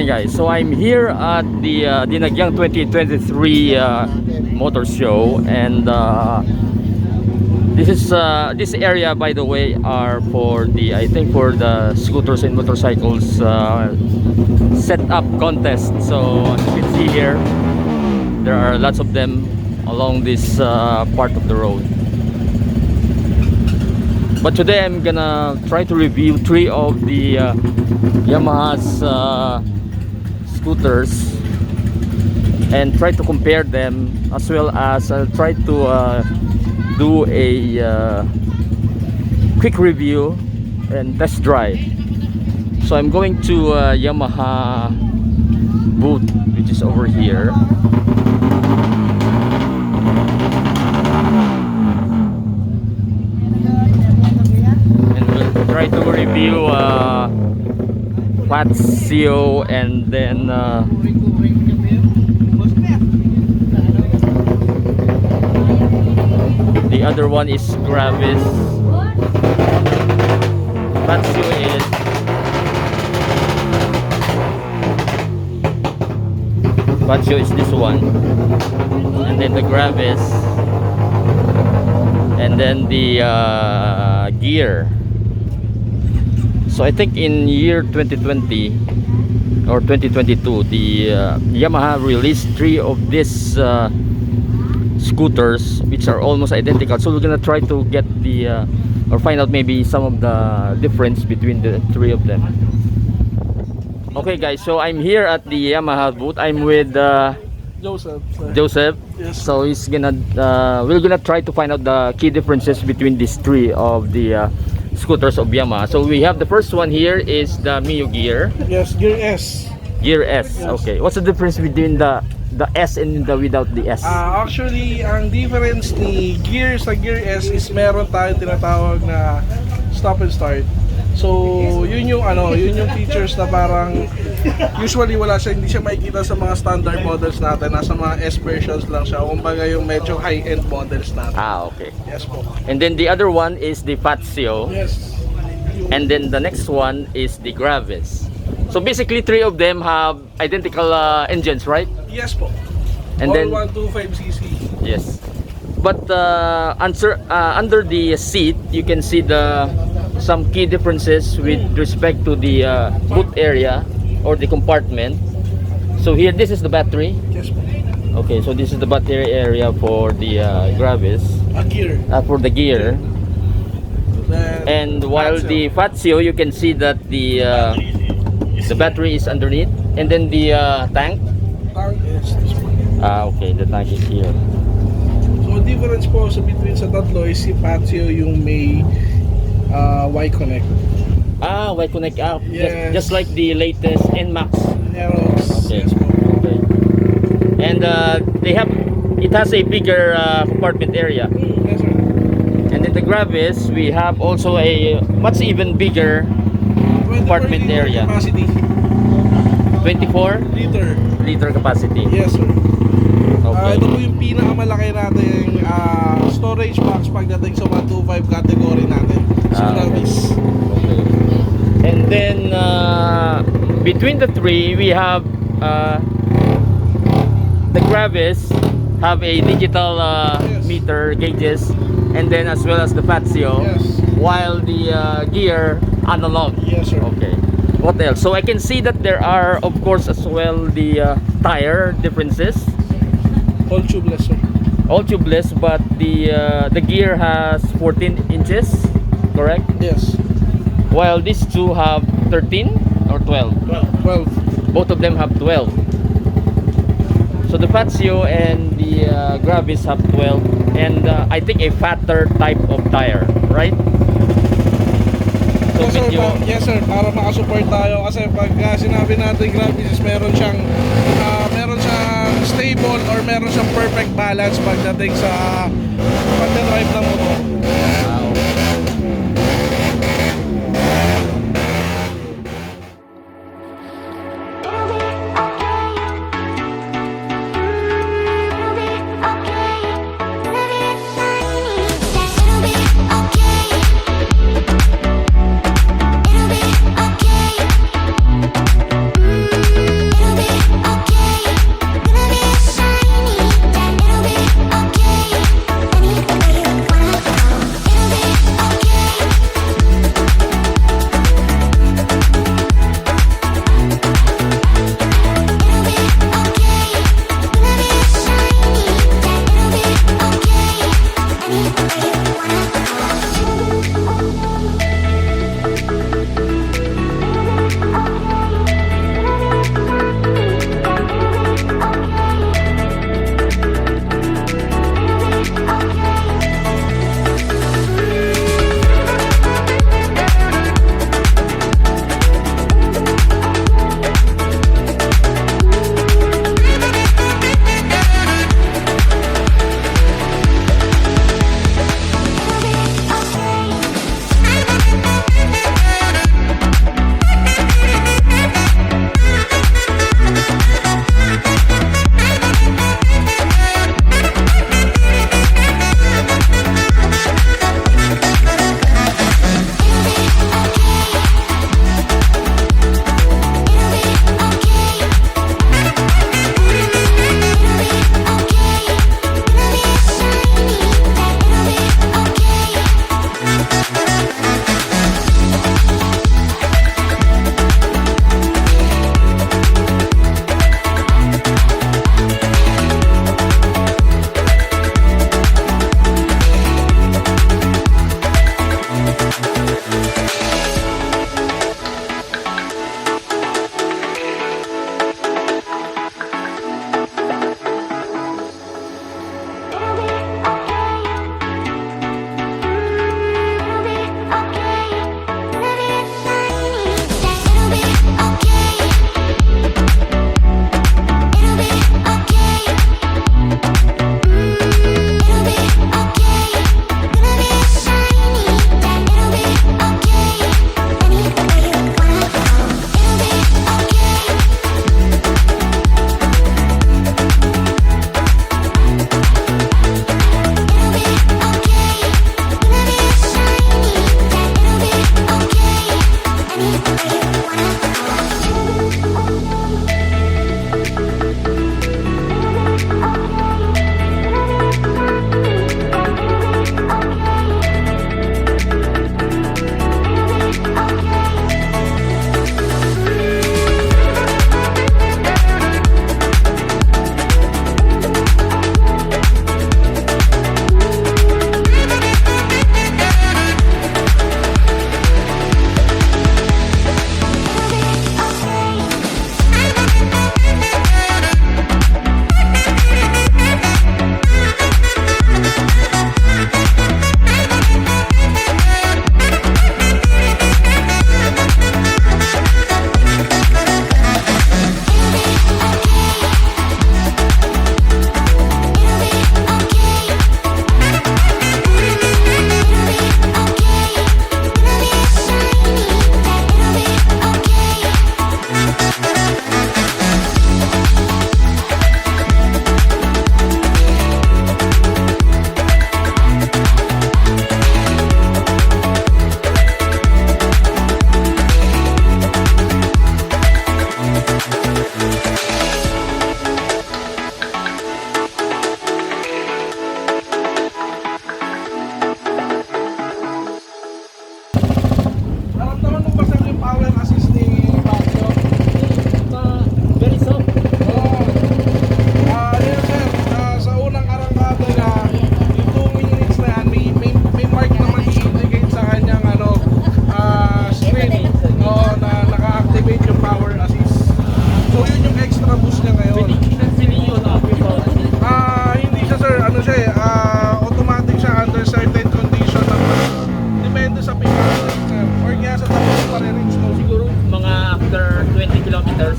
morning, guys. So I'm here at the Dinagyang 2023 motor show, and this area, by the way, are for the, I think, for the scooters and motorcycles set up contest. So as you can see here, there are lots of them along this part of the road. But today I'm gonna try to review 3 of the Yamaha's scooters and try to compare them, as well as I'll try to do a quick review and test drive. So I'm going to Yamaha booth, which is over here. Try to review Fazzio, and then the other one is Gravis. Fazzio is this one, and then the Gravis, and then the gear. So I think in year 2020 or 2022, the Yamaha released 3 of these scooters, which are almost identical. So we're gonna try to get the or find out maybe some of the difference between the 3 of them. Okay, guys, so I'm here at the Yamaha booth. I'm with Joseph. Yes. So he's gonna we're gonna try to find out the key differences between these 3 of the scooters of Yamaha. So we have the first one here is the Mio gear. Yes, Gear S. Gear S. Yes. Okay. What's the difference between the S and the without the S? Actually, ang difference ni Gear sa Gear S is meron tayong tinatawag na stop and start. So, yun yung features na parang usually hindi siya makikita sa mga standard models natin. Nasa mga S versions lang siya. Kumbaga yung medyo high-end models natin. Okay. Yes po. And then the other one is the Fazzio. Yes. And then the next one is the Gravis. So basically 3 of them have identical engines, right? Yes po. And all then 125cc. yes. But under the seat, you can see some key differences with respect to the boot area or the compartment. So here, this is the battery. Yes po. Okay, so this is the battery area for the Gravis. Gear. For the gear. Then, And while the Fazzio, you can see that the battery is underneath, and then the tank. Tank is this one. Okay, the tank is here. So, difference po between sa tatlo is si Fazzio yung may Y-Connect. Y-Connect up. Yes. Just like the latest NMAX. Aerox. Okay. Yes po. Okay. And it has a bigger compartment area. Yes, sir. And in the Gravis, we have also a much even bigger compartment area. Capacity. 24 Liter capacity. Yes, sir. Okay. Ito po yung pinakamalaki nating storage box pagdating sa 125 category natin. Sa Gravis. Okay. And then between the 3, we have the Gravis have a digital Yes. meter gauges, and then as well as the Fazzio, Yes. while the gear analog. Yes, sir. Okay. What else? So I can see that there are, of course, as well the tire differences. All tubeless, sir. All tubeless, but the gear has 14 inches, correct? Yes. While these 2 have 13 or 12. 12. Both of them have 12. So the Fazzio and the Gravis have 12, and I think a fatter type of tire, right? So Yes, sir. medyo, Yes, sir. Para makasupport tayo kasi pag sinabi natin Gravis, meron siyang stable or meron siyang perfect balance pagdating sa pag-drive ng motor. It'll be okay. siya eh, automatic siya under certain condition naman. Depende sa pickup, sir. Or kaya sa tapos pa-reach mo. Siguro mga after 20 kilometers.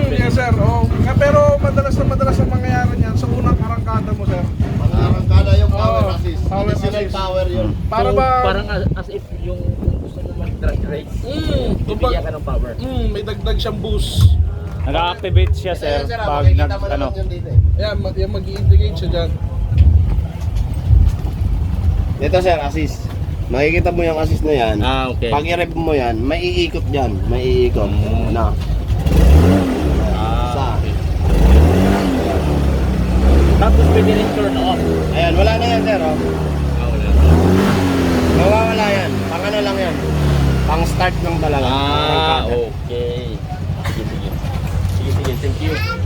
Yes sir, oh. Pero madalas na mangyayari niyan sa unang arangkada mo, sir. Mga arangkada yung power Oo, assist. power Additional assist. power yun. Para So, ba parang as if yung kung gusto mo mag-drag race, bibigyan ka ng power. may dagdag siyang boost. Nag-activate siya sir Ayan, sir, pag makikita nag mo naman ano. yun dito eh. Yan, yan mag-i-indicate siya dyan. Ito sir, assist. Makikita mo yung assist na yan. Okay. Pag i-rev mo yan, may iikot dyan. May iikot. Na. Isa. Tapos pwede rin turn off. Ayan, wala na yan sir. Oh. Wala. Mawawala yan. Pang ano lang yan. Pang start lang talaga. Arangkada. Okay. Sige. Thank you.